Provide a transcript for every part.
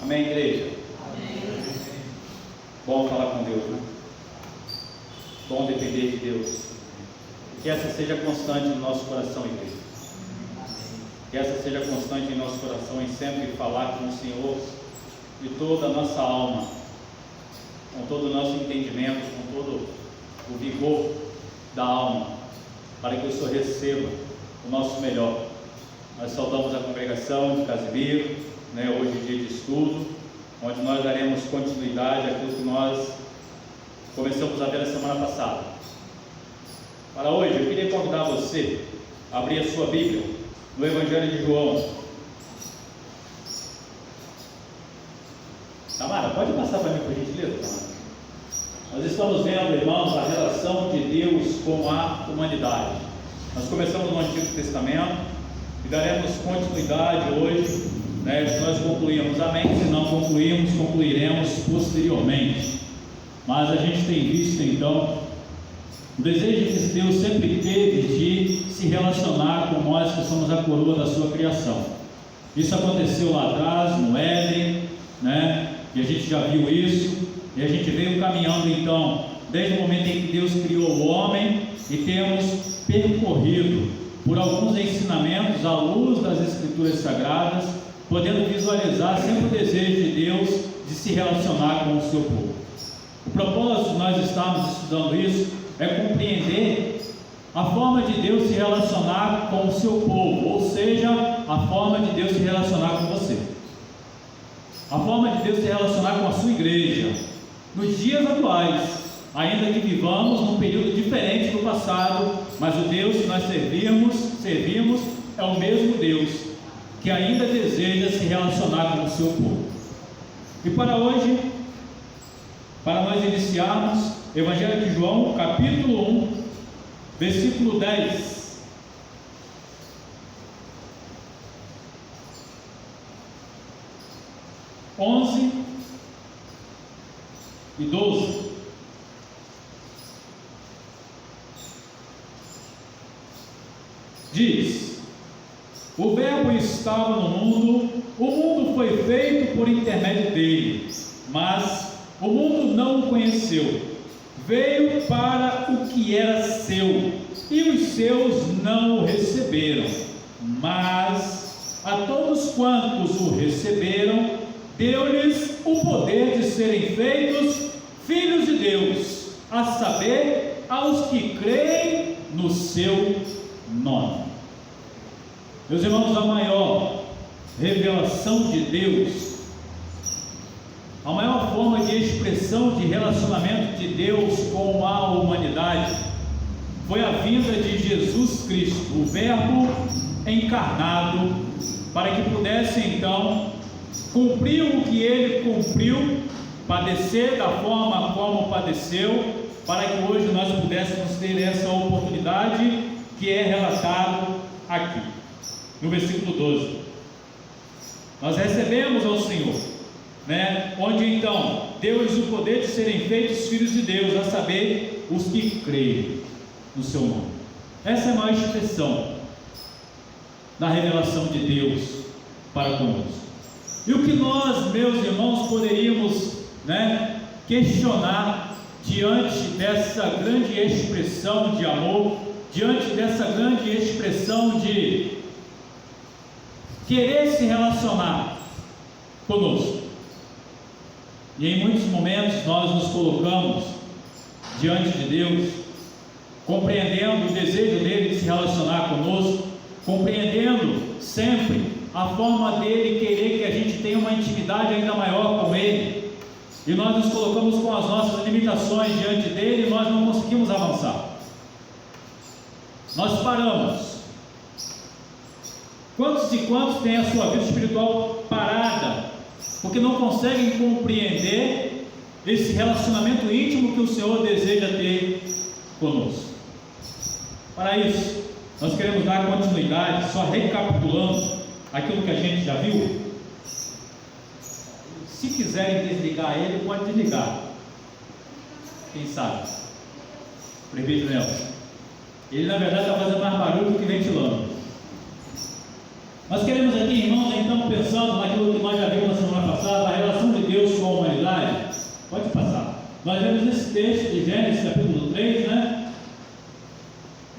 Amém, igreja? Amém. Bom falar com Deus, né? Bom depender de Deus. Que essa seja constante no nosso coração, igreja. Que essa seja constante em nosso coração, em sempre falar com o Senhor de toda a nossa alma, com todo o nosso entendimento, com todo o vigor da alma, para que o Senhor receba o nosso melhor. Nós saudamos a congregação de Casimiro, hoje é dia de estudo, onde nós daremos continuidade àquilo que nós começamos a ver na semana passada. Para hoje, eu queria convidar você a abrir a sua Bíblia no Evangelho de João. Tamara, pode passar para mim, por gentileza, Tamara? Nós estamos vendo, irmãos, a relação de Deus com a humanidade. Nós começamos no Antigo Testamento e daremos continuidade hoje, se nós concluirmos, amém. Se não concluirmos, concluiremos posteriormente. Mas a gente tem visto, então, o desejo que Deus sempre teve de se relacionar com nós que somos a coroa da sua criação. Isso aconteceu lá atrás, no Éden, e a gente já viu isso, e a gente veio caminhando então, desde o momento em que Deus criou o homem, e temos percorrido por alguns ensinamentos à luz das Escrituras Sagradas, podendo visualizar sempre o desejo de Deus de se relacionar com o seu povo. O propósito de nós estarmos estudando isso é compreender a forma de Deus se relacionar com o seu povo, ou seja, a forma de Deus se relacionar com você, a forma de Deus se relacionar com a sua igreja, nos dias atuais, ainda que vivamos num período diferente do passado, mas o Deus que nós servimos é o mesmo Deus, que ainda deseja se relacionar com o seu povo. E para hoje, para nós iniciarmos, Evangelho de João, capítulo 1, versículo 10. (11) e 12. Diz: o Verbo estava no mundo, o mundo foi feito por intermédio dele, mas o mundo não o conheceu. Veio para o que era seu, e os seus não o receberam. Mas a todos quantos o receberam, deu-lhes o poder de serem feitos filhos de Deus, a saber, aos que creem no seu nome. Meus irmãos, a maior revelação de Deus, a maior forma de expressão de relacionamento de Deus com a humanidade foi a vinda de Jesus Cristo, o Verbo encarnado, para que pudesse então cumprir o que ele cumpriu, padecer da forma como padeceu, para que hoje nós pudéssemos ter essa oportunidade que é relatado aqui no versículo 12. Nós recebemos ao Senhor, onde então deu-lhes o poder de serem feitos filhos de Deus, a saber, os que creem no seu nome. Essa é a maior expressão da revelação de Deus para conosco. E o que nós, meus irmãos, poderíamos questionar diante dessa grande expressão de amor, diante dessa grande expressão de querer se relacionar conosco? E em muitos momentos nós nos colocamos diante de Deus, compreendendo o desejo dele de se relacionar conosco, compreendendo sempre a forma dele querer que a gente tenha uma intimidade ainda maior com ele, e nós nos colocamos com as nossas limitações diante dele e nós não conseguimos avançar. Nós paramos. Quantos e quantos têm a sua vida espiritual parada, porque não conseguem compreender esse relacionamento íntimo que o Senhor deseja ter conosco? Para isso, nós queremos dar continuidade, só recapitulando aquilo que a gente já viu. Se quiserem desligar ele, pode desligar. Quem sabe? Presbítero Nelson. Ele na verdade está fazendo mais barulho do que ventilando. Nós queremos aqui, irmãos, então, pensando naquilo que nós já vimos na semana passada, a relação de Deus com a humanidade. Pode passar. Nós vemos esse texto de Gênesis, capítulo 3, né?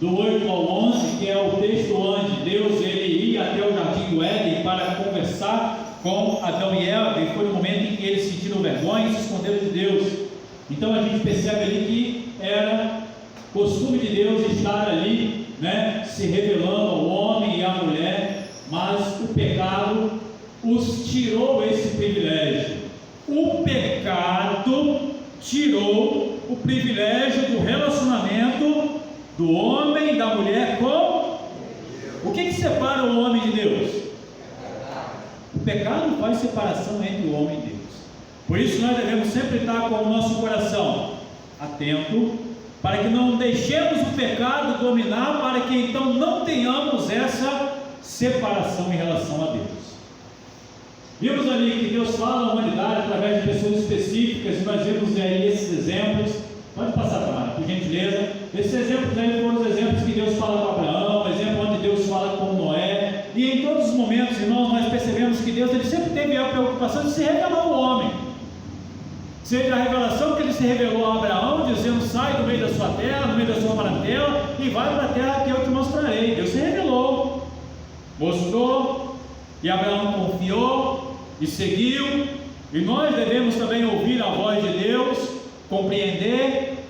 Do 8 ao 11, que é o texto onde Deus ele ia até o jardim do Éden para conversar com Adão e Eva, e foi no momento em que eles sentiram vergonha e se esconderam de Deus. Então a gente percebe ali que era costume de Deus estar ali, né, se revelando ao homem e à mulher, mas o pecado os tirou esse privilégio. O pecado tirou o privilégio do relacionamento do homem e da mulher com... O que separa o homem de Deus? O pecado faz separação entre o homem e Deus. Por isso nós devemos sempre estar com o nosso coração atento, para que não deixemos o pecado dominar, para que então não tenhamos essa separação em relação a Deus. Vimos ali que Deus fala à humanidade através de pessoas específicas, e nós vimos aí esses exemplos. Pode passar, Tamara, por gentileza. Esses exemplos aí foram os exemplos que Deus fala com Abraão, o exemplo onde Deus fala com Noé, e em todos os momentos, irmãos, nós percebemos que Deus ele sempre teve a preocupação de se revelar ao homem. Seja a revelação que ele se revelou a Abraão, dizendo: sai do meio da sua terra, do meio da sua parentela, e vai para a terra que eu te mostrarei. Deus se revelou, mostrou, e Abraão confiou e seguiu. E nós devemos também ouvir a voz de Deus, compreender,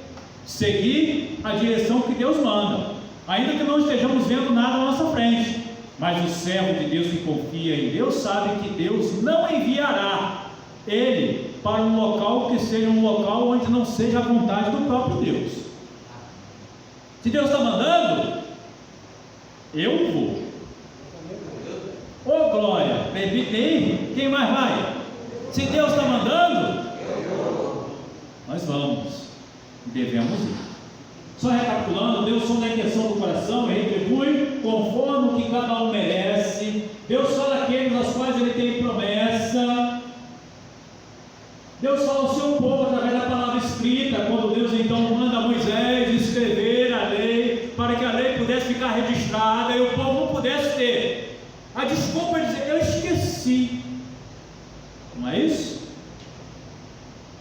seguir a direção que Deus manda, ainda que não estejamos vendo nada à nossa frente. Mas o servo de Deus que confia em Deus sabe que Deus não enviará ele para um local que seja um local onde não seja a vontade do próprio Deus. Se Deus está mandando, eu vou. Ô glória, bebê, quem mais vai? Se Deus está mandando, nós vamos e devemos ir. Só recapitulando, Deus sonda a intenção do coração e retribui conforme o que cada um merece. Deus fala aqueles aos quais ele tem promessa. Deus fala ao seu povo através da palavra escrita, quando Deus então manda Moisés escrever a lei, para que a lei pudesse ficar registrada e o povo não pudesse ter a desculpa de dizer: eu esqueci. Não é isso?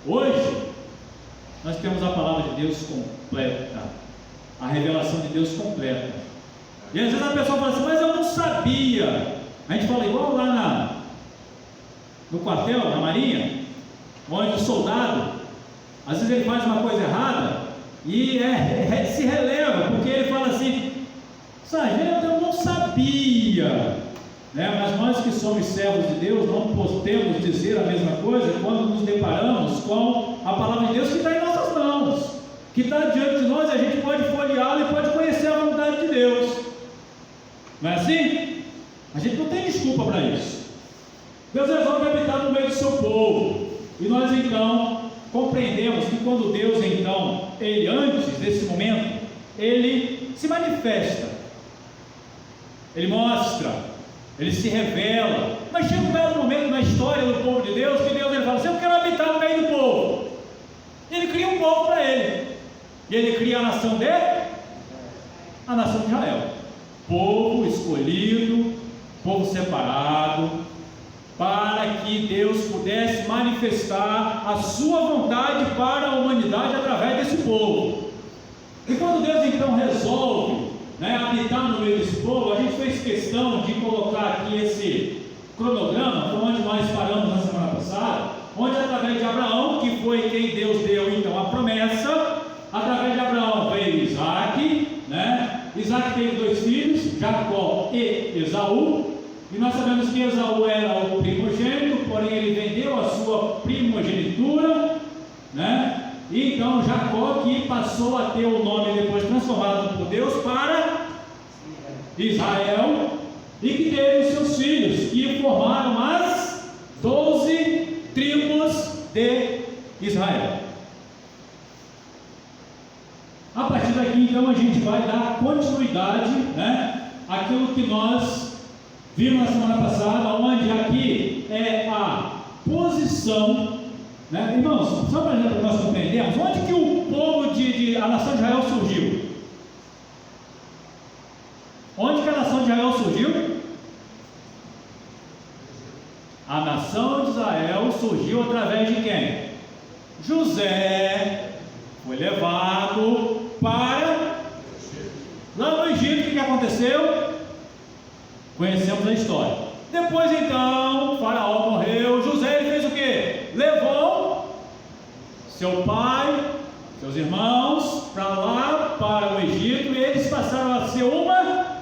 Hoje nós temos a palavra de Deus completa, a revelação de Deus completa. E às vezes a pessoa fala assim: mas eu não sabia. A gente fala igual lá no quartel, na marinha, onde o soldado, às vezes ele faz uma coisa errada e se releva, porque ele fala assim: sargento, eu não sabia, né? Mas nós que somos servos de Deus não podemos dizer a mesma coisa quando nos deparamos com a palavra de Deus que está em nossas mãos, que está diante de nós, e a gente pode folheá-la e pode conhecer a vontade de Deus. Não é assim? A gente não tem desculpa para isso. Deus resolve habitar no meio do seu povo. E nós então compreendemos que quando Deus então, ele antes desse momento, ele se manifesta, ele mostra, ele se revela. Mas chega um belo momento na história do povo de Deus, que Deus ele fala assim: eu quero habitar no meio do povo. Ele cria um povo para ele, e ele cria a nação dele, a nação de Israel, povo escolhido, povo separado, para que Deus pudesse manifestar a sua vontade para a humanidade através desse povo. E quando Deus então resolve, habitar no meio desse povo, a gente fez questão de colocar aqui esse cronograma, onde nós paramos na semana passada, onde através de Abraão, que foi quem Deus deu então a promessa, através de Abraão veio Isaac, Isaac teve 2 filhos, Jacó e Esaú. E nós sabemos que Esaú era o primogênito, porém ele vendeu a sua primogenitura, E então Jacó, que passou a ter o nome depois transformado por Deus para Israel, e que teve os seus filhos, que formaram as 12 tribos de Israel. A partir daqui então a gente vai dar continuidade, àquilo que nós vimos na semana passada, onde aqui é a posição, irmãos, só para nós compreendermos, onde que o povo a nação de Israel surgiu? Onde que a nação de Israel surgiu? A nação de Israel surgiu através de quem? José foi levado para lá no Egito. O que aconteceu? Conhecemos a história. Depois então, Faraó morreu. José ele fez o que? Levou seu pai, seus irmãos para lá, para o Egito, e eles passaram a ser uma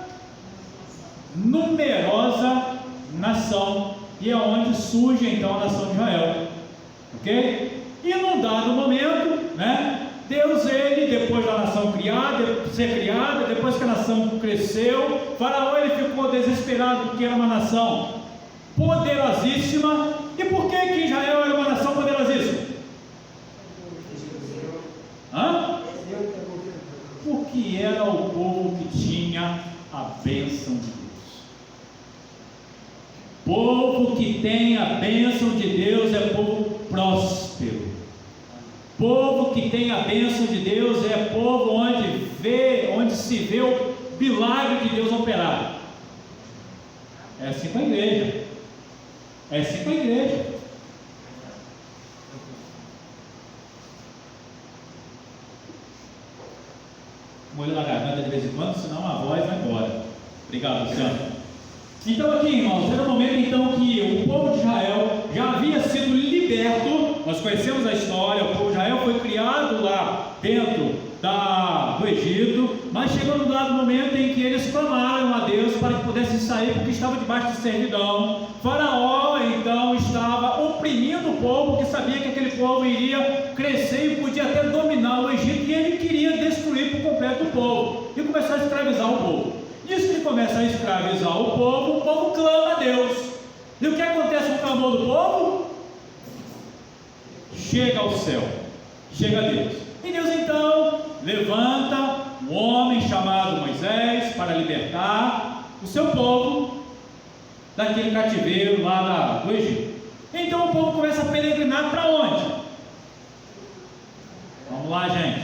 numerosa nação, e é onde surge então a nação de Israel, ok? E num dado momento, né, Deus, ele, depois da nação ser criada, depois que a nação cresceu, Faraó ele ficou desesperado, porque era uma nação poderosíssima. E por que Israel era uma nação poderosíssima? Porque era o povo que tinha a bênção de Deus. Povo que tem a bênção de Deus é povo próspero. Povo que tem a bênção de Deus é povo onde se vê o milagre de Deus operar. É assim com a igreja. É assim com a igreja. Molho na garganta de vez em quando, senão a voz vai embora. Obrigado, Luciano. Então aqui, irmãos, era o momento então que o povo de Israel já havia sido liberto. Nós conhecemos a história. O povo de Israel foi criado lá dentro do Egito, mas chegou no dado momento em que eles clamaram a Deus para que pudessem sair, porque estavam debaixo de servidão. Faraó então estava oprimindo o povo, que sabia que aquele povo iria crescer e podia até dominar o Egito, e ele queria destruir por completo o povo e começar a escravizar o povo. Nisso que ele começa a escravizar o povo clama a Deus. E o que acontece com o clamor do povo? Chega ao céu, chega a Deus. E Deus então levanta um homem chamado Moisés para libertar o seu povo daquele cativeiro lá do Egito. Então o povo começa a peregrinar para onde? Vamos lá, gente.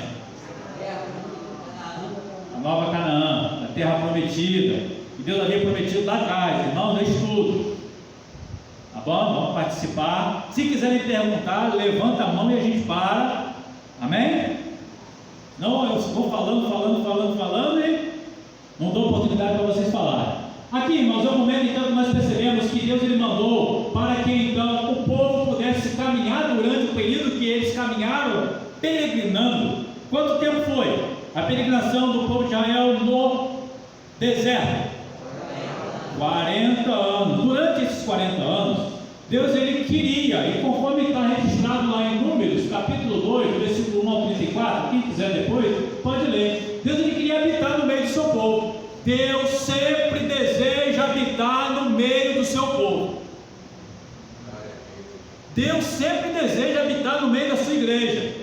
A Nova Canaã, a terra prometida, que Deus havia prometido lá atrás. Irmãos, é estudo. Tá bom? Vamos participar. Se quiserem perguntar, levanta a mão e a gente para. Amém? Não, eu vou falando e não dou oportunidade para vocês falarem. Aqui, irmãos, é o momento então que nós percebemos que Deus ele mandou para que então o povo pudesse caminhar durante o período que eles caminharam peregrinando. Quanto tempo foi a peregrinação do povo de Israel no deserto? 40 anos. Durante esses 40 anos, Deus ele queria, e conforme está registrado lá em Números, capítulo 2, versículo 1 ao 34, quem quiser depois, pode ler. Deus ele queria habitar no meio do seu povo. Deus sempre deseja habitar no meio do seu povo. Deus sempre deseja habitar no meio da sua igreja.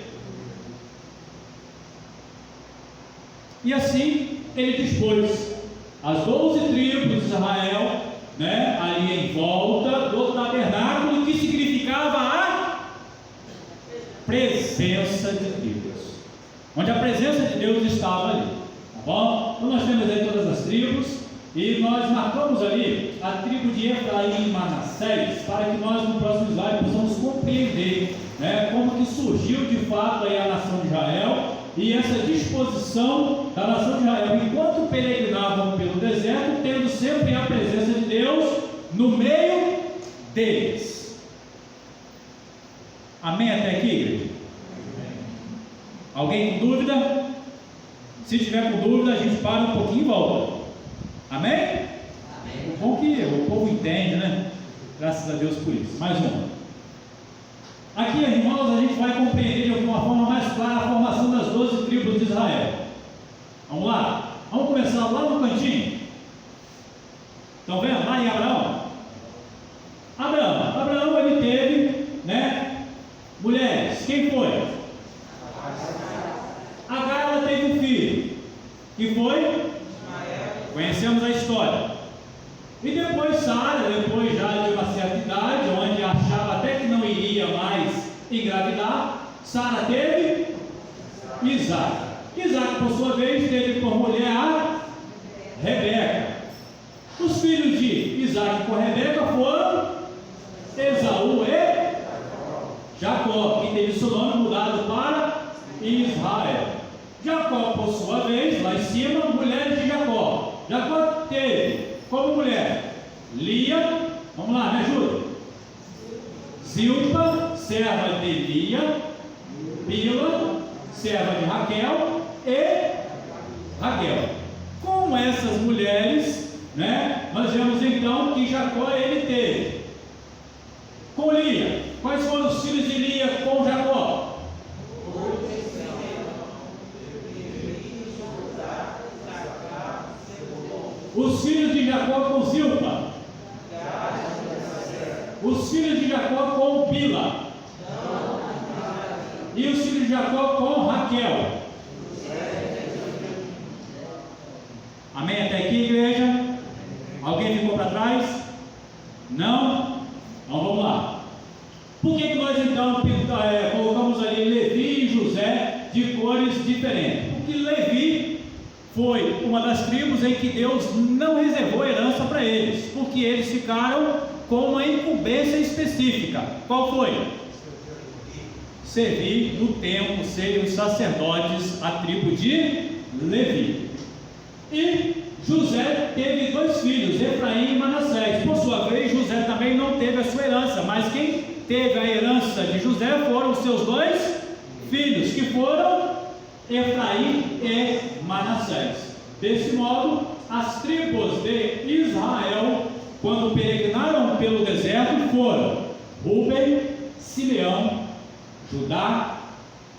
E assim ele dispôs as 12 tribos de Israel, né, ali em volta do tabernáculo, que significava a presença de Deus, onde a presença de Deus estava ali, tá bom? Então nós temos aí todas as tribos, e nós marcamos ali a tribo de Efraim e Manassés, para que nós no próximo slide possamos compreender, né, como que surgiu de fato aí a nação de Israel, e essa disposição da nação de Israel, enquanto peregrinavam pelo deserto, tendo sempre a presença de Deus no meio deles. Amém até aqui, igreja? Alguém com dúvida? Se tiver com dúvida, a gente para um pouquinho e volta. Amém? Amém. Bom que o povo entende, né? Graças a Deus por isso. Mais uma. Aqui, irmãos, a gente vai compreender de uma forma mais clara a formação das 12 tribos de Israel. Vamos lá? Vamos começar lá no cantinho. Estão vendo? Lá em Abraão. Abraão ele teve, né, mulheres. Quem foi? Agar, ela teve um filho. Que foi? Conhecemos a história. E depois Sara, depois já de uma certa idade, onde achava até que não iria mais engravidar, Sara teve Isaac. Isaac, por sua vez, teve por mulher a Rebeca. Os filhos de Isaac com Rebeca foram Esaú e Jacó, que teve seu nome mudado para Israel. Jacó, por sua vez, lá em cima, mulheres de Jacó. Jacó teve como mulher Lia, vamos lá, me ajuda. Zilpa, serva de Lia. Bila, serva de Raquel e Raquel. Com essas mulheres, né, nós vemos então que Jacó ele teve com Lia. Quais foram os filhos de Lia com Jacó? Os filhos de Jacó com Zilpa. Os filhos de Jacó com Bila. E os filhos de Jacó com Raquel. Amém até aqui, igreja? Alguém ficou para trás? Não? Então vamos lá. Por que nós então colocamos ali Levi e José de cores diferentes? Porque Levi foi uma das tribos em que Deus não reservou herança para eles, porque eles ficaram com uma incumbência específica. Qual foi? Servir no templo, serem os sacerdotes, a tribo de Levi. E José teve dois filhos, Efraim e Manassés. Por sua vez, José também não teve a sua herança, mas quem teve a herança de José foram os seus dois filhos, que foram Efraim e Manassés. Desse modo, as tribos de Israel, quando peregrinaram pelo deserto, foram Rúben, Simeão, Judá,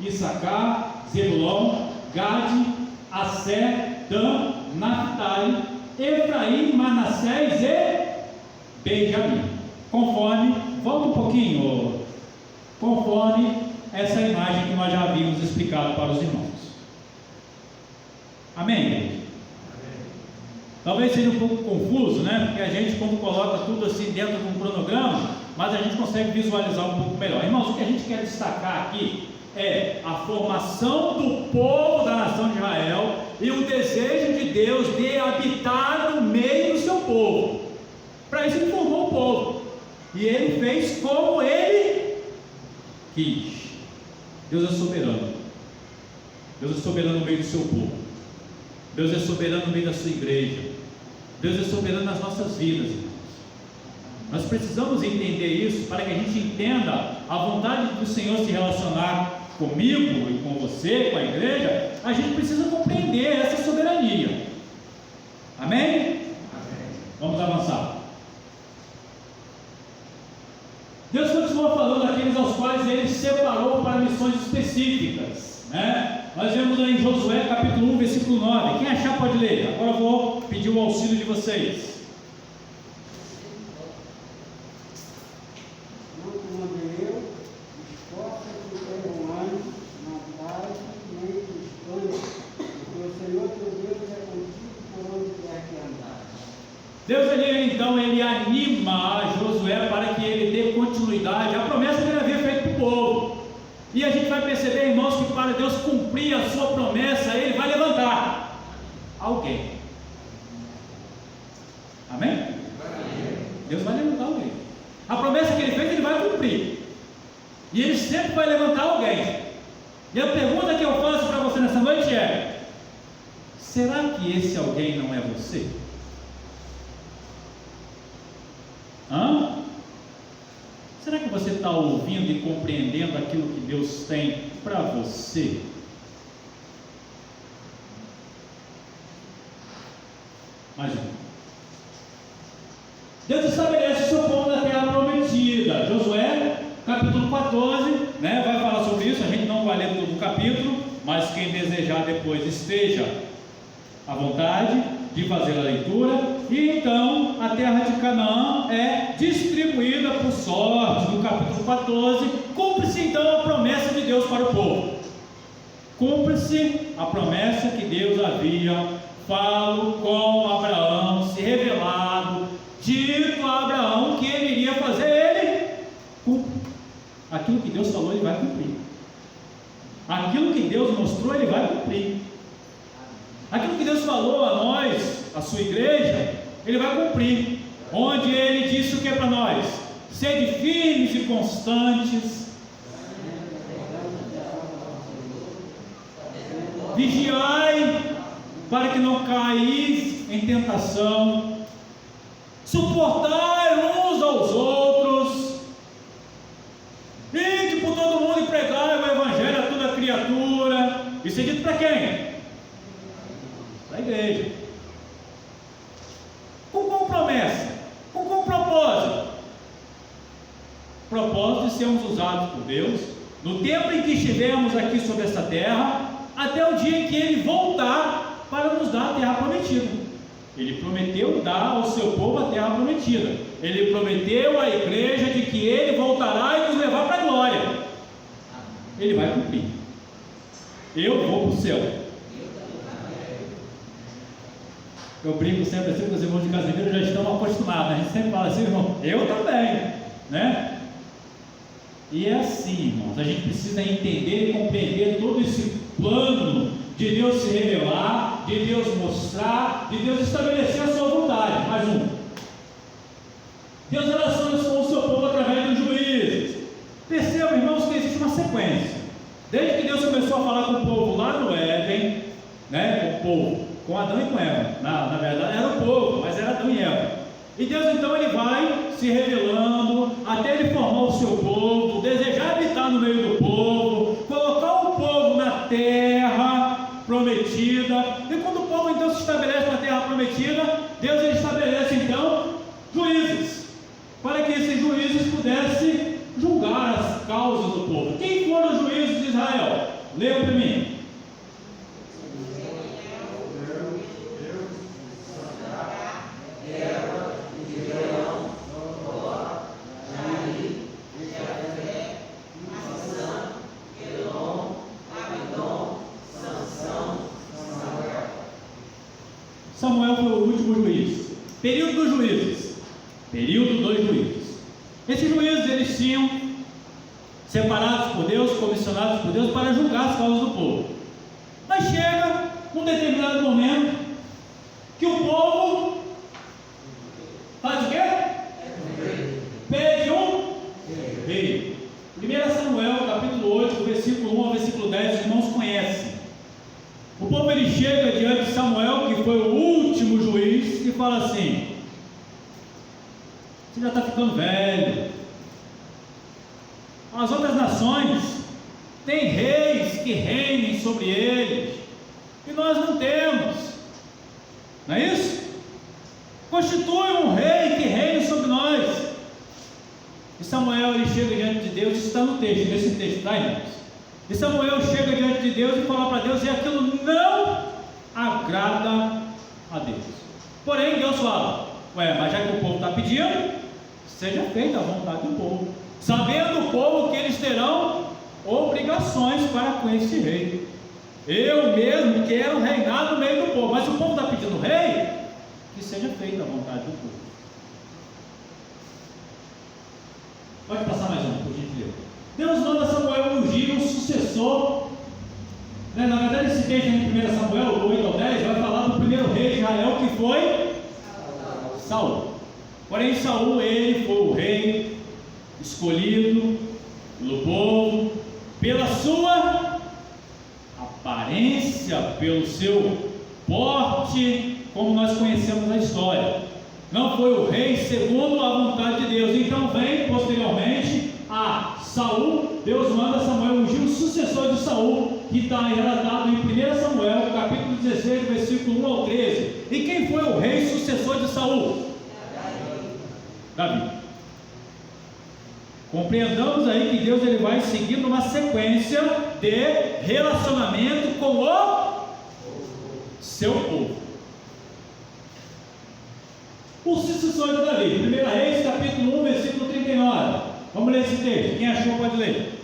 Issacar, Zebulon, Gade, Asser, Dan, Naphtali, Efraim, Manassés e Benjamim. Volta um pouquinho, conforme essa imagem que nós já havíamos explicado para os irmãos. Amém? Talvez seja um pouco confuso, né? Porque a gente, quando coloca tudo assim dentro de um cronograma, mas a gente consegue visualizar um pouco melhor. Irmãos, o que a gente quer destacar aqui é a formação do povo da nação de Israel e o desejo de Deus de habitar no meio do seu povo. Para isso ele formou o povo, e ele fez como ele quis. Deus é soberano. Deus é soberano no meio do seu povo. Deus é soberano no meio da sua igreja. Deus é soberano nas nossas vidas, irmãos. Nós precisamos entender isso para que a gente entenda a vontade do Senhor se relacionar comigo e com você, com a igreja. A gente precisa compreender essa soberania. Amém? Amém. Vamos avançar. Deus continua falando daqueles aos quais Ele separou para missões específicas, né? Nós vemos aí em Josué capítulo 1, versículo 9. Quem achar pode ler. Agora eu vou pedir o auxílio de vocês. Deus ele anima Josué para que ele dê continuidade à promessa que ele havia feito para o povo. E a gente vai perceber, irmãos, que para Deus cumprir a sua promessa, Ele vai levantar alguém. Amém? Amém. Deus vai levantar alguém. A promessa que Ele fez, Ele vai cumprir. E Ele sempre vai levantar alguém. E a pergunta que eu faço para você nessa noite é: será que esse alguém não é você? Será que você está ouvindo e compreendendo aquilo que Deus tem para você? Mais um. Deus estabelece o seu povo na terra prometida. Josué, capítulo 14, né, vai falar sobre isso. A gente não vai ler todo o capítulo, mas quem desejar depois esteja à vontade de fazer a leitura. E então a terra de Canaã é distribuída por sorte. No capítulo 14, cumpre-se então a promessa de Deus para o povo. Cumpre-se a promessa que Deus havia falado com Abraão, se revelado, dito a Abraão que ele iria fazer. Ele cumpre. Aquilo que Deus falou, ele vai cumprir. Aquilo que Deus mostrou, ele vai cumprir. Aquilo que Deus falou a nós, a sua igreja, Ele vai cumprir. Onde Ele disse o que para nós? Sede firmes e constantes, vigiai para que não caís em tentação, suportai uns aos outros, ide por todo mundo e pregai o evangelho a toda criatura. Isso é dito para quem? Para a igreja. Com qual promessa? Com qual propósito? Propósito de sermos usados por Deus no tempo em que estivermos aqui sobre essa terra, até o dia em que Ele voltar para nos dar a terra prometida. Ele prometeu dar ao seu povo a terra prometida. Ele prometeu à igreja de que Ele voltará e nos levar para a glória. Ele vai cumprir. Eu vou para o céu. Eu brinco sempre assim, que os irmãos de Casimiro já estão acostumados, né? A gente sempre fala assim, irmão, eu também, né? E é assim, irmãos, a gente precisa entender e compreender todo esse plano de Deus se revelar, de Deus mostrar, de Deus estabelecer a sua vontade. Mais um. Deus relaciona-se com o seu povo através dos juízes. Percebam, irmãos, que existe uma sequência. Desde que Deus começou a falar com o povo lá no Éden, né, com o povo, com Adão e com Eva, na verdade era o povo, mas era Adão e Eva. E Deus então ele vai se revelando até ele formar o seu povo, desejar habitar no meio do povo, colocar o povo na terra prometida. E quando o povo então se estabelece na terra prometida, Deus ele estabelece então juízes, para que esses juízes pudessem julgar as causas do povo. Quem foram os juízes de Israel? Leiam para mim. Samuel foi o último juiz. Período dos juízes. Período dos juízes. Esses juízes eles tinham separados por Deus, comissionados por Deus para julgar as causas do povo. Mas chega um determinado momento que o povo faz o quê? Pede um rei. 1 Samuel capítulo 8, versículo 1 ao versículo 10, os irmãos conhecem. O povo ele chega diante de Samuel, que foi o último juiz, e fala assim: você já está ficando velho. As outras nações têm reis que reinem sobre eles, e nós não temos. Não é isso? Constitui um rei que reine sobre nós. E Samuel ele chega diante de Deus, isso está no texto, nesse texto, tá, irmãos? E Samuel chega diante de Deus e fala para Deus, e aquilo não agrada a Deus. Porém, Deus fala: ué, mas já que o povo está pedindo, seja feita a vontade do povo, sabendo o povo que eles terão obrigações para com esse rei. Eu mesmo quero reinar no meio do povo, mas se o povo está pedindo rei, que seja feita a vontade do povo. Pode passar mais um, por gentileza. Deus manda Samuel ungir um sucessor. Na verdade, esse texto em 1 Samuel, do 8 ao 10, vai falar do primeiro rei de Israel, que foi Saul. Porém, Saul, ele foi o rei escolhido pelo povo, pela sua aparência, pelo seu porte, como nós conhecemos na história. Não foi o rei segundo a vontade de Deus. Então vem posteriormente a Saul. Deus manda Samuel ungir o sucessor de Saul, que está relatado em 1 Samuel, capítulo 16, versículo 1 ao 13. E quem foi o rei sucessor de Saul? Davi. Compreendamos aí que Deus ele vai seguindo uma sequência de relacionamento com o seu povo. O sucessor de Davi, 1 Reis, capítulo 1, versículo 39. Vamos ler esse texto. Quem achou pode ler.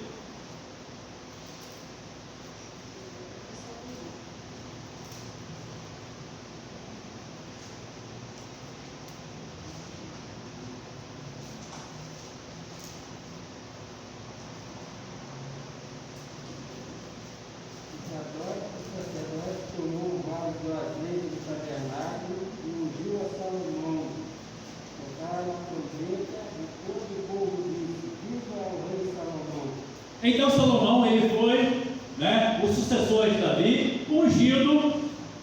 Tocaram a trombeta e todo o povo Então Salomão, ele foi, né, o sucessor de Davi, ungido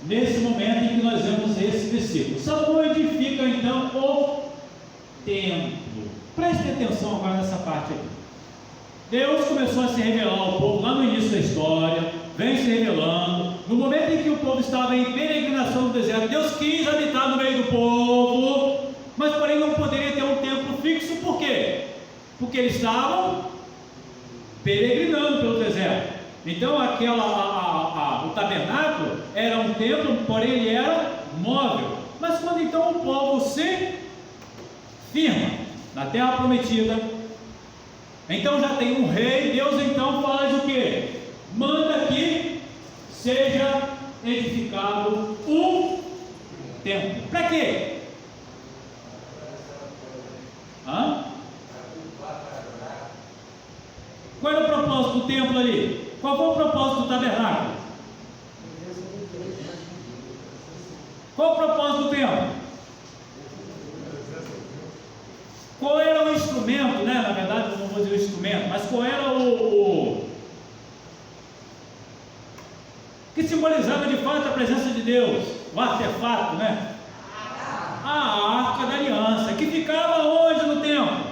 nesse momento em que nós vemos esse versículo. Salomão edifica então o templo. Preste atenção agora nessa parte aqui. Deus começou a se revelar ao povo lá no início da história, vem se revelando. No momento em que o povo estava em peregrinação no deserto, Deus quis habitar no meio do povo, mas porém não poderia ter um templo fixo. Por quê? Porque eles estavam peregrinando pelo deserto. Então o tabernáculo era um templo, porém ele era móvel. Mas quando então o povo se firma na terra prometida, então já tem um rei, Deus então faz o que? Manda que seja edificado um templo. Para quê? Qual era o propósito do templo ali? Qual foi o propósito do tabernáculo? Qual o propósito do templo? Qual era o instrumento, né? Na verdade, não vou dizer o instrumento, mas qual era o que simbolizava de fato a presença de Deus? O artefato, né? A Arca da Aliança, que ficava onde no templo?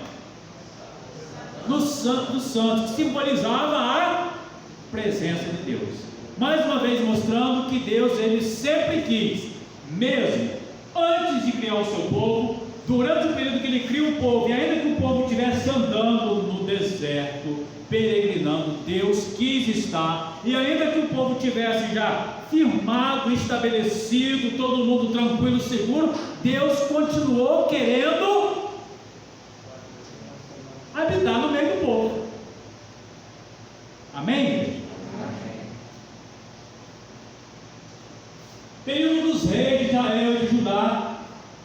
No Santo dos Santos, que simbolizava a presença de Deus. Mais uma vez mostrando que Deus, ele sempre quis, mesmo antes de criar o seu povo, durante o período que ele cria o povo, e ainda que o povo estivesse andando no deserto, peregrinando, Deus quis estar, e ainda que o povo tivesse já firmado, estabelecido, todo mundo tranquilo, seguro, Deus continuou querendo habitar no meio do povo. Amém? Período dos reis de Israel e de Judá,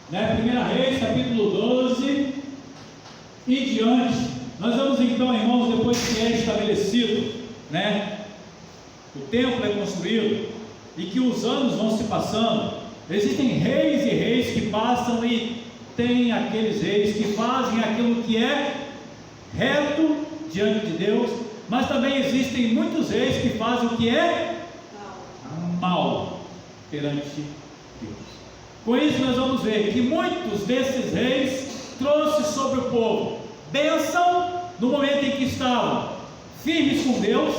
né? 1 Reis, capítulo 12 e diante. Nós vamos então, irmãos, depois que é estabelecido, né, o templo é construído e que os anos vão se passando, existem reis e reis que passam, e tem aqueles reis que fazem aquilo que é reto diante de Deus, mas também existem muitos reis que fazem o que é mal perante Deus. Com isso nós vamos ver que muitos desses reis trouxeram sobre o povo bênção no momento em que estavam firmes com Deus,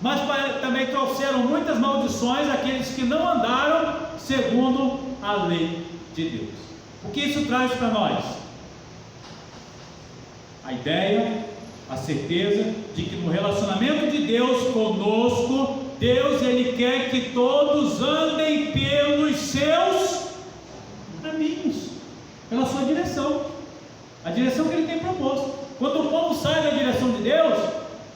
mas também trouxeram muitas maldições àqueles que não andaram segundo a lei de Deus. O que isso traz para nós? A ideia, a certeza de que no relacionamento de Deus conosco, Deus, ele quer que todos andem pelos seus caminhos, pela sua direção, a direção que ele tem proposto. Quando o povo sai da direção de Deus,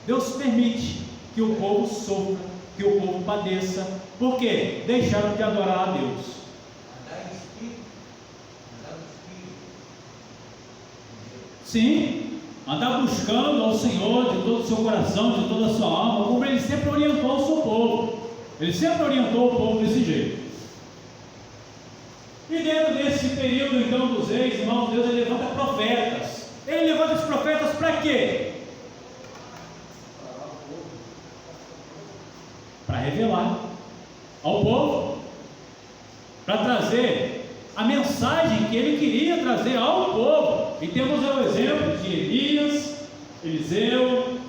Deus permite que o povo sofra, que o povo padeça. Por quê? Deixaram de adorar a Deus. Sim, andar buscando ao Senhor de todo o seu coração, de toda a sua alma, como ele sempre orientou o seu povo. Ele sempre orientou o povo desse jeito. E dentro desse período então dos reis, irmãos, Deus, ele levanta profetas. Ele levanta os profetas para quê? Para revelar ao povo, para trazer a mensagem que ele queria trazer ao povo. E temos o exemplo de Elias, Eliseu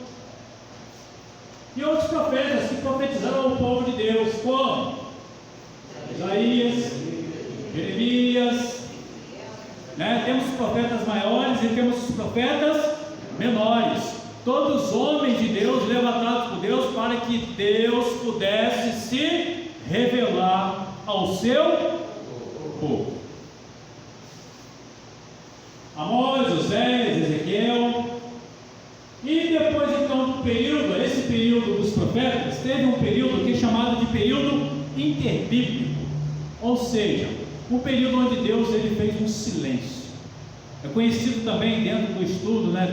e outros profetas que profetizaram ao povo de Deus, como Isaías, Jeremias, né? Temos os profetas maiores e temos os profetas menores, todos homens de Deus, levantados por Deus, para que Deus pudesse se revelar ao seu povo. Amós, Oséias, Ezequiel. E depois então do período, esse período dos profetas, teve um período que é chamado de período interbíblico, ou seja, um período onde Deus, ele fez um silêncio. É conhecido também dentro do estudo, né,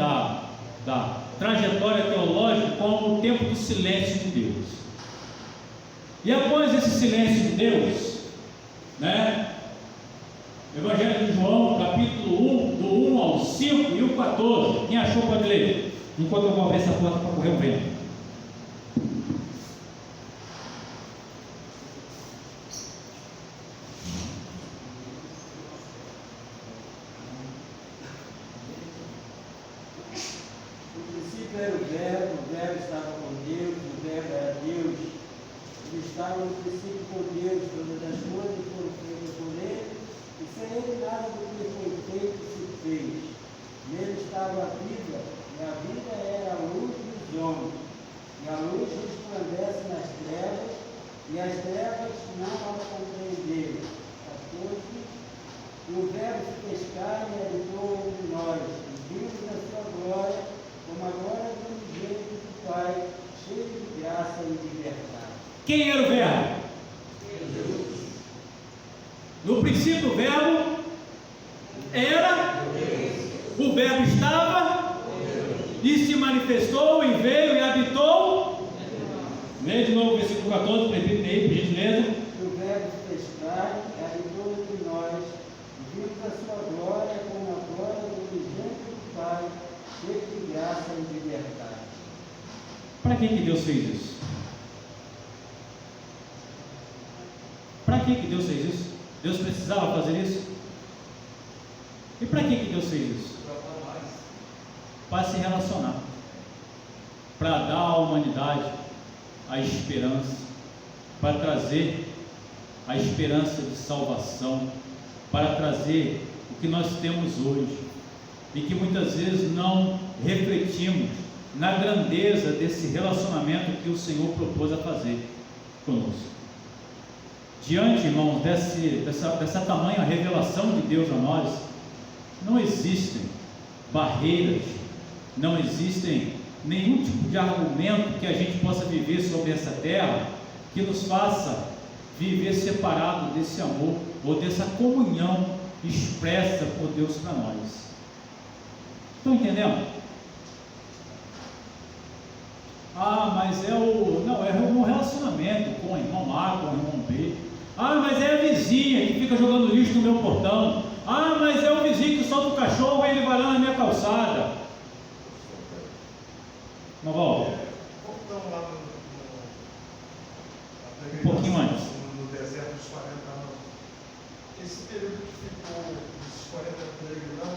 da trajetória teológica como o tempo do silêncio de Deus. E após esse silêncio de Deus, né, Evangelho de João, capítulo 1, do 1 ao 5 e o 14. Quem achou pode ler, enquanto eu vou abrir essa porta para correr o vento. era o Verbo estava com Deus, o Verbo era Deus. Ele estava no princípio com Deus, todas as coisas foram feitas por ele, e sem ele nada do que foi feito se fez. Nele estava a vida, e a vida era a luz dos homens. E a luz resplandece nas trevas, e as trevas não a compreenderam. 14. E o Verbo se fez carne e habitou entre nós, e vimos a sua glória, como a glória do unigênito do Pai, cheio de graça e de verdade. Quem era o Verbo? Jesus. No princípio o Verbo era, o Verbo estava e se manifestou e veio e habitou. Lê de novo o versículo 14, repita aí, por gentileza. O Verbo se fez carne e habitou entre nós, e vimos a sua glória como a glória do unigênito do Pai, cheio de graça e de verdade. Para que Deus fez isso? Para que Deus fez isso? Deus precisava fazer isso? E para que Deus fez isso? Para se relacionar, para dar à humanidade a esperança, para trazer a esperança de salvação, para trazer o que nós temos hoje e que muitas vezes não refletimos na grandeza desse relacionamento que o Senhor propôs a fazer conosco. Diante, irmãos, dessa tamanha revelação de Deus a nós, não existem barreiras, não existem nenhum tipo de argumento que a gente possa viver sobre essa terra que nos faça viver separado desse amor ou dessa comunhão expressa por Deus para nós. Estão entendendo? Mas é um relacionamento com o irmão A, com o irmão B. Mas é a vizinha que fica jogando lixo no meu portão. Mas é o vizinho que solta o cachorro e ele vai lá na minha calçada. Não volta? Voltamos lá um pouquinho antes. No deserto dos 40 anos. Esse período que ficou dos 40 anos de peregrinação,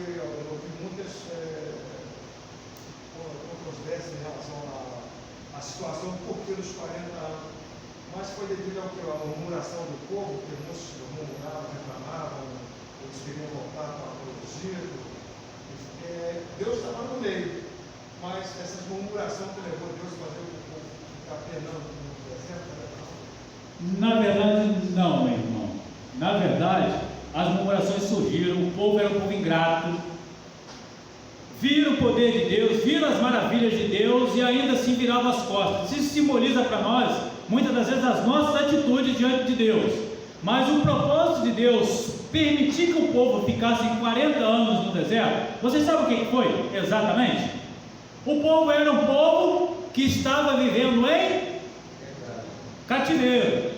eu ouvi muitas controvérsias em relação à situação do porquê dos 40 anos. Mas foi devido à murmuração do povo, que muitos murmuravam, reclamavam, eles queriam voltar para o Egito. Deus estava no meio, mas essa murmuração que levou Deus a fazer o povo ficar penando no deserto. Na verdade, não, meu irmão. Na verdade, as murmurações surgiram, o povo era um povo ingrato, viram o poder de Deus, viram as maravilhas de Deus e ainda assim viravam as costas. Isso simboliza para nós, muitas das vezes, as nossas atitudes diante de Deus. Mas o propósito de Deus permitir que o povo ficasse 40 anos no deserto, vocês sabem o que foi exatamente? O povo era um povo que estava vivendo em cativeiro.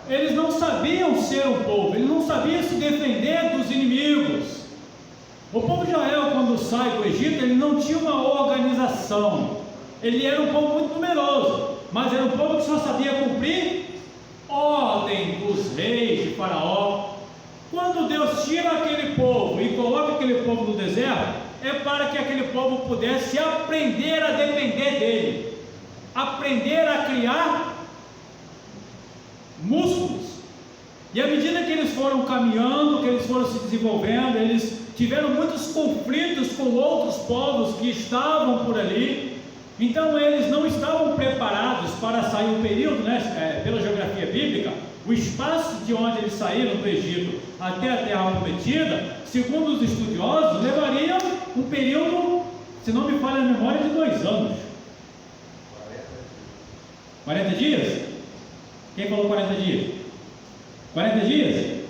Eles não sabiam ser um povo, eles não sabiam se defender dos inimigos. O povo de Israel, quando sai do Egito, ele não tinha uma organização. Ele era um povo muito numeroso, mas era um povo que só sabia cumprir ordem dos reis de Faraó. Quando Deus tira aquele povo e coloca aquele povo no deserto, é para que aquele povo pudesse aprender a depender dele, aprender a criar músculos. E à medida que eles foram caminhando, que eles foram se desenvolvendo, eles tiveram muitos conflitos com outros povos que estavam por ali. Então eles não estavam preparados para sair um período, pela geografia bíblica, o espaço de onde eles saíram do Egito até a terra prometida, segundo os estudiosos, levaria um período, se não me falha a memória, de 2 anos. 40 dias? Quem falou 40 dias? 40 dias?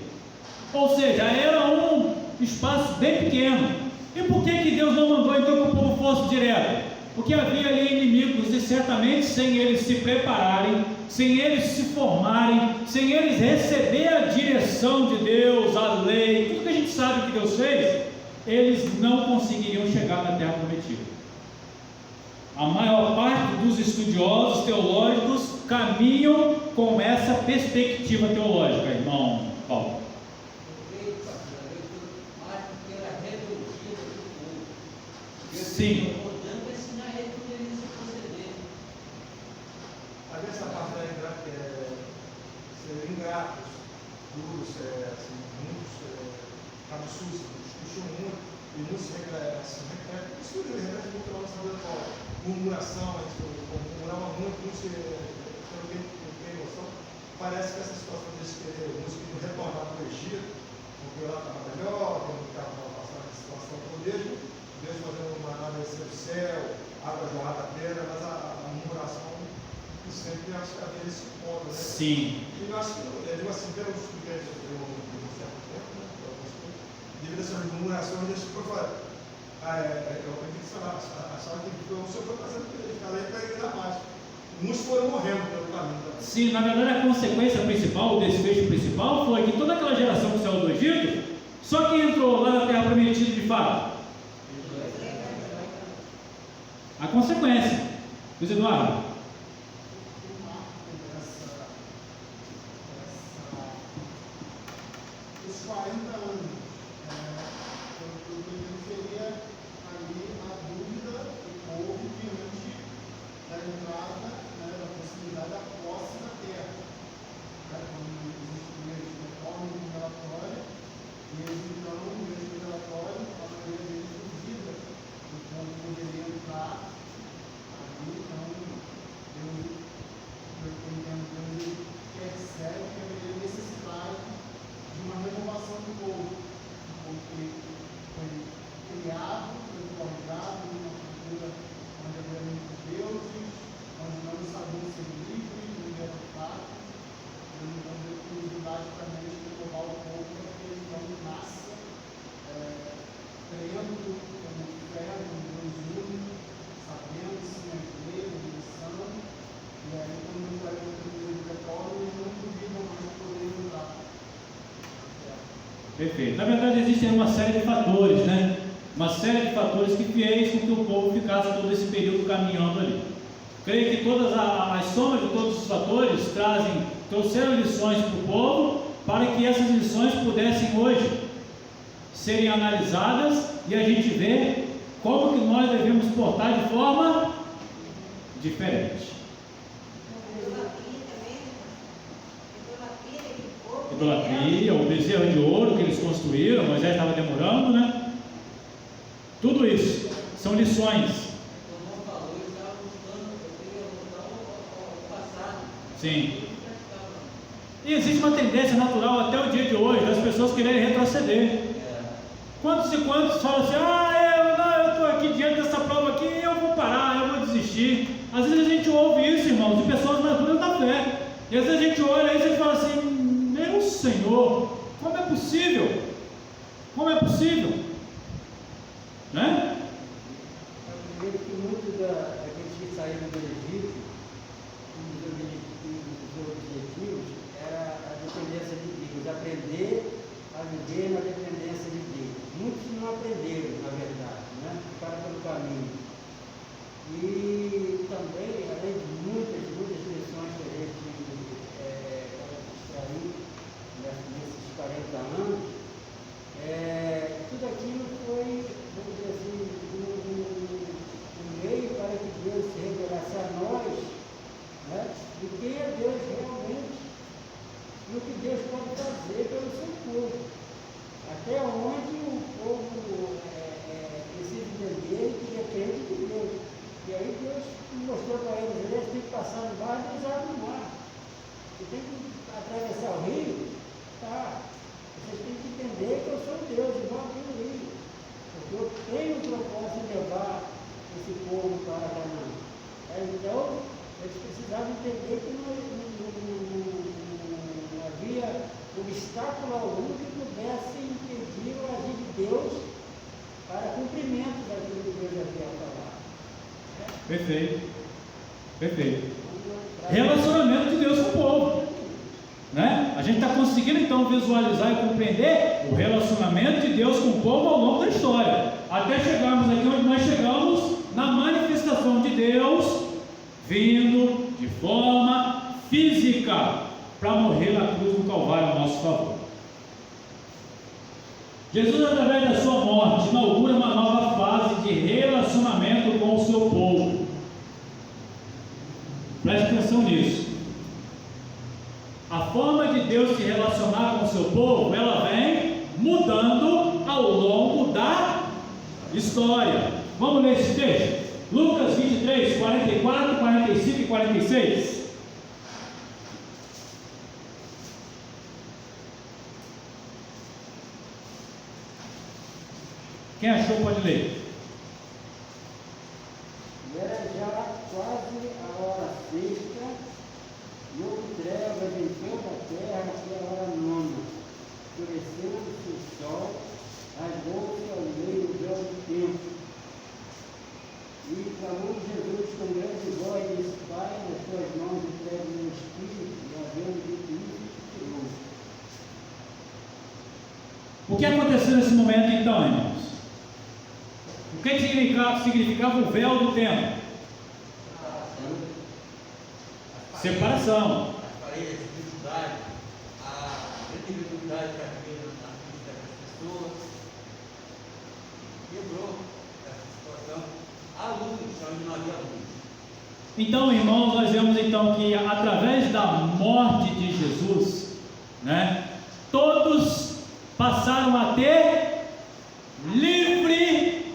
Ou seja, era um espaço bem pequeno. E por que Deus não mandou então que o povo fosse direto? Porque havia ali inimigos e certamente sem eles se prepararem, sem eles se formarem, sem eles receber a direção de Deus, a lei, tudo que a gente sabe que Deus fez, eles não conseguiriam chegar na terra prometida. A maior parte dos estudiosos teológicos caminham com essa perspectiva teológica, irmão Paulo. Sim. Rodando para ensinar ele como ele se proceder. Mas essa parte da ser ingratos, duros, assim, muitos absurdos, discutiam muito, e muitos isso repete muito na nossa vida atual. Murmuração, a gente murmurava muito, muitos não tem noção. Parece que essa situação de querer música de retornar para o Egito, porque lá estava melhor, não estava passando a situação por Deus fazendo uma nave descer do céu, água jorrada da pedra, mas a murmuração sempre acho que havia esse ponto, né? Sim. E eu acho que, eu digo assim, pelo estudo que eu um certo tempo, né? Devido a essas murmurações, deixa eu falar. Eu acredito que achava que o Senhor foi fazendo para ele dar mais. Muitos foram morrendo pelo caminho também. Sim, na verdade a consequência principal, o desfecho principal, foi que toda aquela geração que saiu do Egito, só quem entrou lá na terra prometida de fato? A consequência. Luiz Eduardo. Os 40 anos, eu seria ali a dúvida do povo diante da entrada, da possibilidade da posse da terra. Quando existe o reforma do relatório, e eles então, nesse relatório, a maioria deles duvida do povo poderia entrar ali, então, eu entendo que ele percebe que haveria necessidade de uma renovação do povo, porque foi criado, foi forjado numa cultura onde havia muitos deuses, onde não sabiam ser livres, libertados, e então deu curiosidade também de renovar o povo para que ele não nasça crendo como fé, como Deus único, sabendo se na igreja, na missão, e aí quando os 40 dias retornam, eles não duvidam mais poder entrar. Perfeito. Na verdade, existem uma série de fatores, né? Uma série de fatores que fez com que o povo ficasse todo esse período caminhando ali. Creio que todas as somas de todos os fatores trouxeram lições para o povo, para que essas lições pudessem hoje serem analisadas e a gente ver como que nós devemos portar de forma diferente. Idolatria, o bezerro de ouro que eles construíram, Moisés estava demorando, né? Tudo isso são lições. Como falou, ele estava voltando ao passado. Sim. E existe uma tendência natural até o dia de hoje das pessoas quererem retroceder. Quantos e quantos falam assim: eu estou aqui diante dessa prova aqui, eu vou parar, eu vou desistir. Às vezes a gente ouve isso, irmãos, de pessoas maduras da fé. E às vezes a gente olha isso e fala assim: meu Senhor, como é possível? Como é possível? Né? Eu creio que muitos daqueles que saíram do Egito, um dos objetivos era a dependência de Deus, aprender a viver na dependência de Deus. Muitos não aprenderam, na verdade, né? Ficaram pelo caminho. E também, além de muitas lições que a gente extraiu nesses 40 anos, tudo aquilo foi, vamos dizer assim, um meio para que Deus se revelasse a nós, né, de quem é Deus realmente e o que Deus pode fazer pelo seu povo. Até onde o povo precisa entender que depende de Deus. E aí Deus mostrou para eles: eles têm que passar no mar e eles abrem o mar. Você tem que atravessar o rio, tá? Vocês têm que entender que eu sou Deus e não aquele rio. Porque eu tenho o propósito de levar esse povo para Canaã. Então, eles precisavam entender que não havia obstáculo algum que pudesse impedir o agir de Deus para cumprimento daquilo que Deus havia falado. Perfeito. Perfeito. Relacionamento de Deus com o povo, né? A gente está conseguindo então visualizar e compreender o relacionamento de Deus com o povo ao longo da história, até chegarmos aqui onde nós chegamos, na manifestação de Deus vindo de forma física para morrer na cruz do Calvário a nosso favor. Jesus, através da sua morte, inaugura uma nova fase de relacionamento com o seu povo. Preste atenção nisso. A forma de Deus se relacionar com o seu povo, ela vem mudando ao longo da história. Vamos ler esse texto? Lucas 23, 44, 45 e 46. Quem achou pode ler. E era já quase a hora sexta, e houve trevas em toda a terra até a hora nona. Escureceu-se o sol, rasgou-se ao meio o véu do templo. E clamou Jesus com grande voz e disse: Pai, nas tuas mãos entrego o meu espírito. E havendo dito isso, expirou. O que aconteceu nesse momento então, irmãos? O que significava o véu do templo? Separação. As paredes, a dificuldade, a dificuldade que havia na vida das pessoas, quebrou essa situação. A luz, onde não havia luz. Então, irmãos, nós vemos então que através da morte de Jesus, todos passaram a ter livre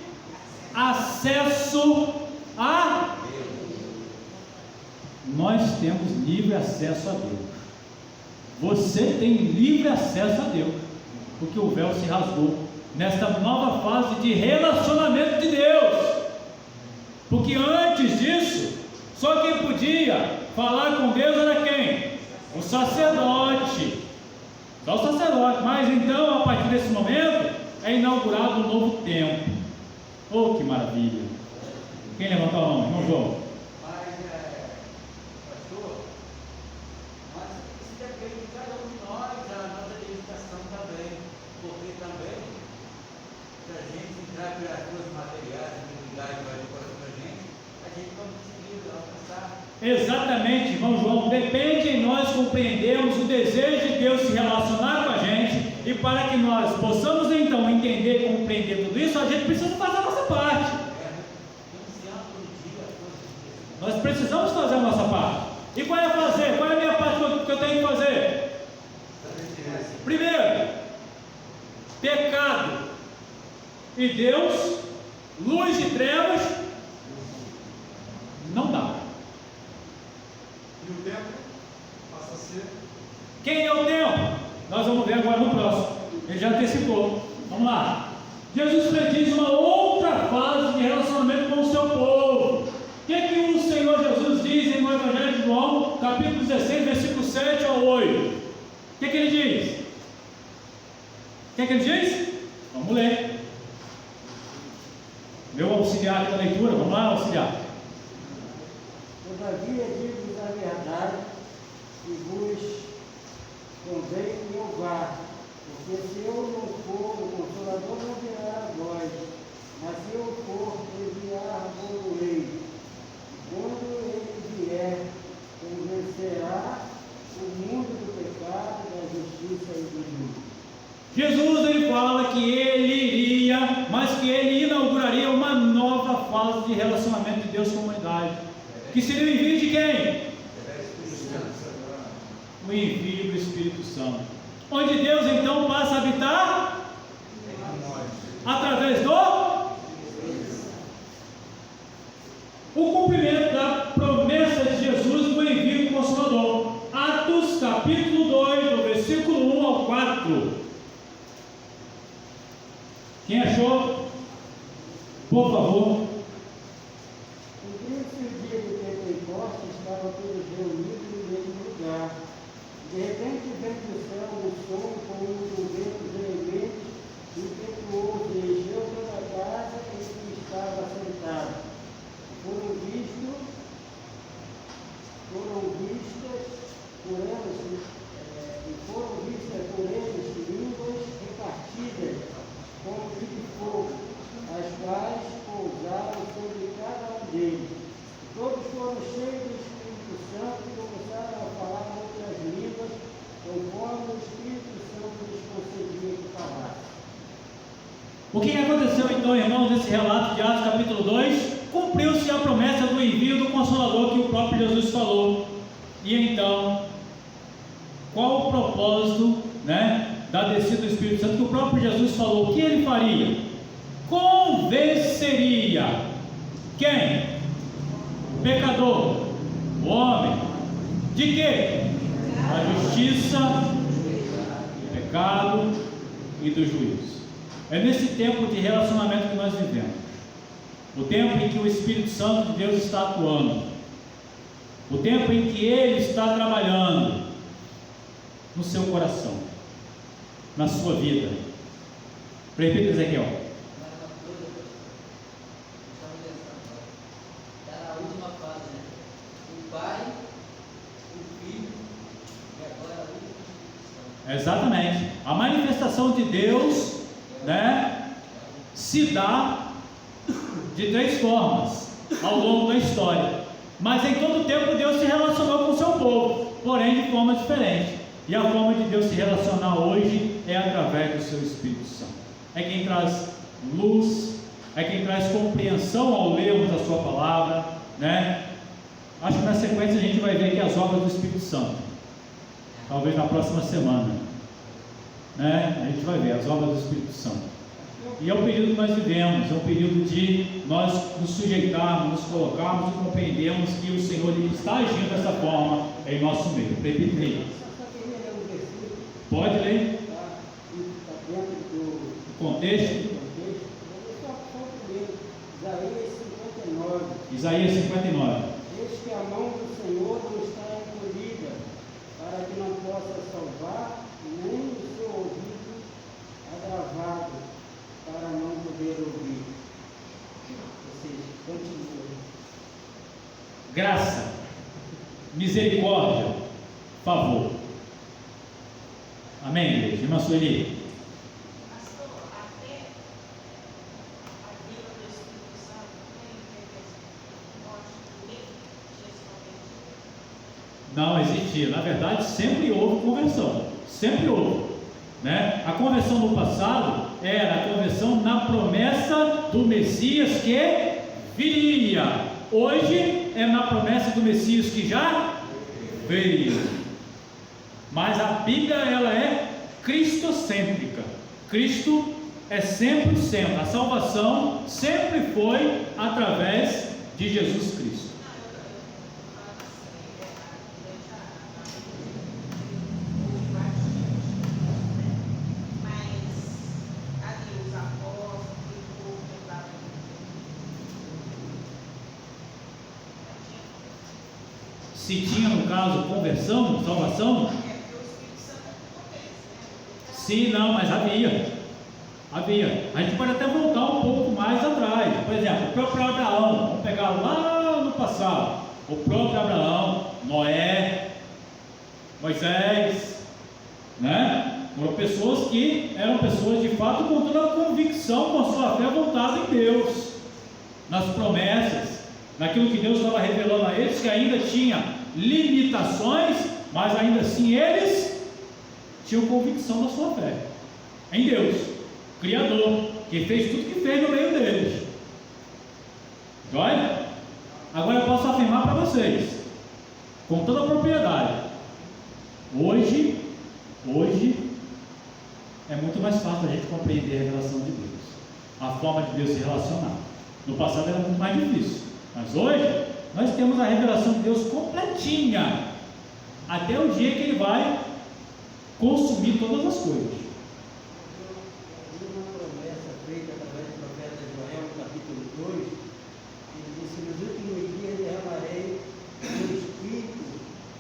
acesso a Deus. Nós temos livre acesso a Deus. Você tem livre acesso a Deus, porque o véu se rasgou nesta nova fase de relacionamento de Deus. Porque antes disso, só quem podia falar com Deus era quem? O sacerdote. Só o sacerdote. Mas então, a partir desse momento, é inaugurado um novo tempo. Oh, que maravilha! Quem levantou a mão? Irmão João. Mas, pastor, isso depende de cada um de nós, a nossa dedicação também. Porque também, se a gente entrar pelas coisas materiais, a dignidade vai do coração da gente, a gente não conseguir alcançar. Exatamente, irmão João. Depende de nós compreendermos o desejo de Deus se relacionar com a gente. E para que nós possamos então entender e compreender tudo isso, a gente precisa fazer a nossa parte. Nós precisamos fazer a nossa parte. E qual é a fazer? Qual é a minha parte que eu tenho que fazer? Primeiro, pecado e Deus, luz e trevas, não dá. E o tempo passa a ser. Quem é o tempo? Nós vamos ver agora no próximo. Ele já antecipou. Vamos lá. Jesus prediz uma outra fase de relacionamento com o seu povo. O que o Senhor Jesus diz no Evangelho de João, capítulo 16, versículo 7 ao 8? O que ele diz? O que ele diz? Vamos ler. Meu auxiliar aqui da leitura, vamos lá, auxiliar. Todavia digo-vos a verdade, que vos convém que eu vá, porque se eu não for, o Consolador não virá a vós, mas se eu for, enviar-vos-ei. Quando ele vier, convencerá o mundo do pecado, da justiça e do juízo. Jesus ele fala que ele iria, mas que ele inauguraria uma nova fase de relacionamento de Deus com a humanidade. Que seria o envio de quem? O envio do Espírito Santo. Onde Deus então passa a habitar? Através do o cumprimento da promessa de Jesus do envio do Consolador. Atos capítulo 2, do versículo 1 ao 4. Quem achou? Por favor. Cumpriu-se o dia do Pentecostes, estavam todos reunidos no mesmo lugar. De repente vem do céu um som como um vento veemente, impetuoso, e encheu toda a casa em que estava sentado. Foram vistas por eles línguas repartidas, como de fogo, as quais pousaram sobre cada um deles. Todos foram cheios do Espírito Santo e começaram a falar outras línguas, conforme o Espírito Santo lhes concedia O que aconteceu então, irmãos, nesse relato de Atos capítulo 2? Cumpriu-se a promessa do envio do Consolador que o próprio Jesus falou. E então, qual o propósito, da descida do Espírito Santo que o próprio Jesus falou? O que ele faria? Convenceria quem? O pecador, o homem, de quê? Da justiça, do pecado e do juízo. É nesse tempo de relacionamento que nós vivemos, o tempo em que o Espírito Santo de Deus está atuando, o tempo em que Ele está trabalhando no seu coração, na sua vida. Repita, Ezequiel. Está na última fase, né? O Pai, o Filho e agora a última. Exatamente. A manifestação de Deus, se dá de três formas ao longo da história. Mas em todo tempo Deus se relacionou com o seu povo, porém de forma diferente. E a forma de Deus se relacionar hoje é através do seu Espírito Santo. É quem traz luz, é quem traz compreensão ao lermos a sua palavra, Acho que na sequência a gente vai ver aqui as obras do Espírito Santo. Talvez na próxima semana, a gente vai ver as obras do Espírito Santo. E é o período que nós vivemos, é um período de nós nos sujeitarmos, nos colocarmos e compreendermos que o Senhor está agindo dessa forma em nosso meio. Repita aí. Pode ler? Está dentro do Contexto. Isaías 59. Eis que a mão do Senhor não está encolhida, para que não possa salvar, nem o seu ouvido agravado, para não poder ouvir. Ou seja, continua. Graça, misericórdia, favor. Amém, igreja? Irmã Sueli. Pastor, até a vida do Espírito Santo tem morte do meio de Não existia. Na verdade, sempre houve conversão. Sempre houve. A conversão no passado era a conversão na promessa do Messias que viria. Hoje é na promessa do Messias que já veio. Mas a Bíblia, ela é cristocêntrica. Cristo é sempre o centro. A salvação sempre foi através de Jesus Cristo. Se tinha, no caso, conversão, salvação? Sim, não, mas havia. A gente pode até voltar um pouco mais atrás. Por exemplo, o próprio Abraão, vamos pegar lá no passado. O próprio Abraão, Noé, Moisés, foram pessoas que eram pessoas de fato com toda a convicção, com a sua fé voltada em Deus, nas promessas, naquilo que Deus estava revelando a eles, que ainda tinha limitações, mas ainda assim eles tinham convicção da sua fé em Deus, Criador, que fez tudo que fez no meio deles. Joia? Agora eu posso afirmar para vocês, com toda a propriedade, hoje é muito mais fácil a gente compreender a revelação de Deus, a forma de Deus se relacionar. No passado era muito mais difícil, mas hoje nós temos a revelação de Deus completinha, até o dia que Ele vai consumir todas as coisas. Uma promessa feita através do profeta Joel, no capítulo 2, ele disse: nos últimos dias derramarei o meu espírito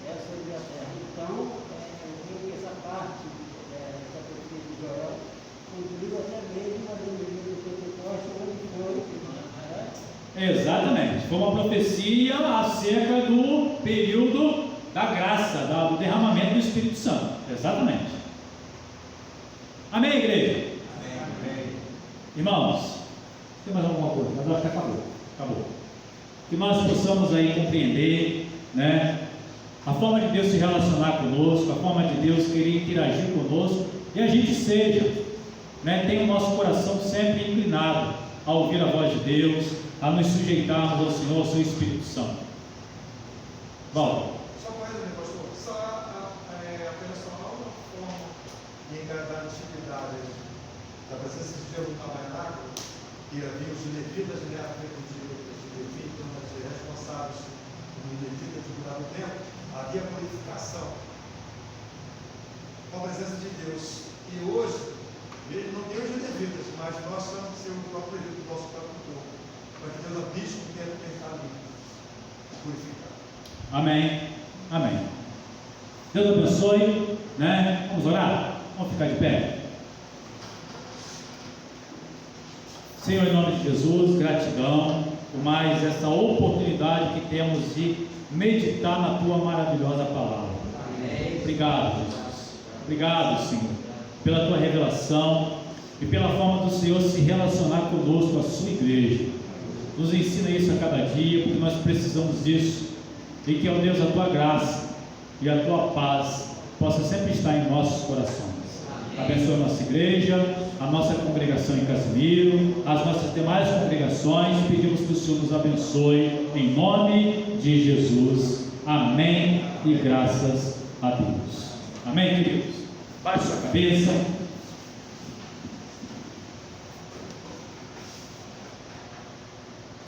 sobre a terra. Então, eu creio que essa parte, essa profecia de Joel, cumpriu até mesmo a denominação do Pentecostes, onde foi. Exatamente, foi uma profecia acerca do período da graça, do derramamento do Espírito Santo. Exatamente. Amém, igreja? Amém. Irmãos, tem mais alguma coisa? Mas eu acho que acabou. Que nós possamos aí compreender, a forma de Deus se relacionar conosco, a forma de Deus querer interagir conosco, e a gente seja né, tenha o nosso coração sempre inclinado a ouvir a voz de Deus, a nos sujeitarmos ao Senhor, ao seu Espírito Santo. Valdo. Só para resumir, pastor, apenas só há uma forma de enganar a antiguidade da presença de Deus no tabernáculo, e havia os levitas, né, a frente de Levi, os responsáveis no levita de cuidar do templo, havia purificação com a presença de Deus. E hoje, ele não tem os levitas, mas nós somos ser o próprio levita do nosso próprio corpo, para que Deus habite o tempo que está ali, purificado. Amém. Amém. Deus abençoe, né? Vamos orar? Vamos ficar de pé. Senhor, em nome de Jesus, gratidão por mais essa oportunidade que temos de meditar na Tua maravilhosa palavra. Amém. Obrigado, Jesus. Obrigado, Senhor, pela Tua revelação e pela forma do Senhor se relacionar conosco, a Sua igreja. Nos ensina isso a cada dia, porque nós precisamos disso. E que, ó Deus, a Tua graça e a Tua paz possa sempre estar em nossos corações. Abençoa a nossa igreja, a nossa congregação em Casimiro, as nossas demais congregações. Pedimos que o Senhor nos abençoe em nome de Jesus. Amém e graças a Deus. Amém, queridos? Baixe sua cabeça.